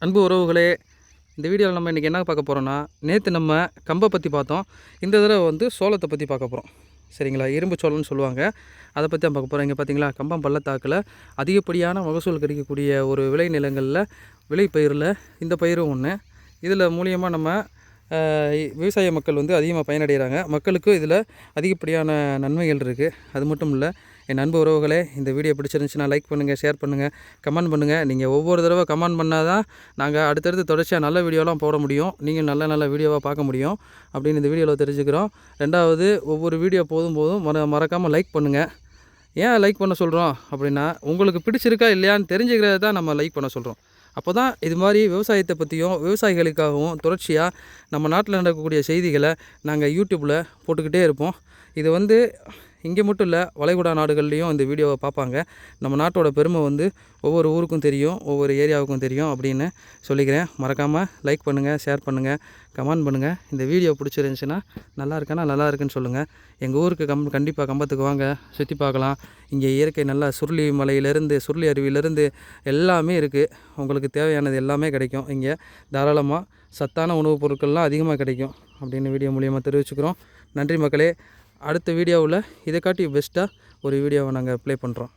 அன்பு உறவுகளே, இந்த வீடியோவில் நம்ம இன்றைக்கி என்ன பார்க்க போகிறோன்னா, நேற்று நம்ம கம்பை பற்றி பார்த்தோம். இந்த தடவை வந்து சோளத்தை பற்றி பார்க்க போகிறோம். சரிங்களா? இரும்பு சோளம்னு சொல்லுவாங்க. அதை பற்றி தான் பார்க்க போகிறோம். இங்கே பார்த்தீங்களா, கம்பம் பள்ளத்தாக்கில் அதிகப்படியான மகசூல் கிடைக்கக்கூடிய ஒரு விளை நிலங்களில் விளை பயிரில் இந்த பயிரும் ஒன்று. இதில் மூலியமாக நம்ம விவசாய மக்கள் வந்து அதிகமாக பயனடைகிறாங்க. மக்களுக்கும் இதில் அதிகப்படியான நன்மைகள் இருக்குது. அது மட்டும் இல்லை, என் அன்பு உறவுகளே, இந்த வீடியோ பிடிச்சிருந்துச்சுன்னா லைக் பண்ணுங்கள், ஷேர் பண்ணுங்கள், கமெண்ட் பண்ணுங்கள். நீங்கள் ஒவ்வொரு தடவை கமெண்ட் பண்ணால் தான் நாங்கள் அடுத்தடுத்து தொடர்ச்சியாக நல்ல வீடியோலாம் போட முடியும். நீங்கள் நல்ல நல்ல வீடியோவாக பார்க்க முடியும் அப்படின்னு இந்த வீடியோவில் தெரிஞ்சுக்கிறோம். ரெண்டாவது, ஒவ்வொரு வீடியோ போதும் மறக்காமல் லைக் பண்ணுங்கள். ஏன் லைக் பண்ண சொல்கிறோம் அப்படின்னா, உங்களுக்கு பிடிச்சிருக்கா இல்லையான்னு தெரிஞ்சுக்கிறத தான் நம்ம லைக் பண்ண சொல்கிறோம். அப்போ தான் இது மாதிரி விவசாயத்தை பற்றியும் விவசாயிகளுக்காகவும் தொடர்ச்சியாக நம்ம நாட்டில் நடக்கக்கூடிய செய்திகளை நாங்கள் யூடியூப்பில் போட்டுக்கிட்டே இருப்போம். இது வந்து இங்கே மட்டும் இல்லை, வளைகுடா நாடுகள்லேயும் இந்த வீடியோவை பார்ப்பாங்க. நம்ம நாட்டோட பெருமை வந்து ஒவ்வொரு ஊருக்கும் தெரியும், ஒவ்வொரு ஏரியாவுக்கும் தெரியும் அப்படின்னு சொல்லிக்கிறேன். மறக்காமல் லைக் பண்ணுங்கள், ஷேர் பண்ணுங்கள், கமெண்ட் பண்ணுங்கள். இந்த வீடியோ பிடிச்சிருந்துச்சுன்னா நல்லா இருக்குன்னு சொல்லுங்கள். எங்கள் ஊருக்கு கண்டிப்பாக கம்பத்துக்கு வாங்க, சுற்றி பார்க்கலாம். இங்கே இயற்கை நல்லா சுருளி மலையிலேருந்து, சுருளி அருவியிலேருந்து எல்லாமே இருக்குது. உங்களுக்கு தேவையானது எல்லாமே கிடைக்கும். இங்கே தாராளமாக சத்தான உணவுப் பொருட்கள்லாம் அதிகமாக கிடைக்கும் அப்படின்னு வீடியோ மூலியமாக தெரிவிச்சுக்கிறோம். நன்றி மக்களே. அடுத்த வீடியோவில் இதை காட்டி பெஸ்ட்டாக ஒரு வீடியோவை நாங்கள் ப்ளே பண்ணுறோம்.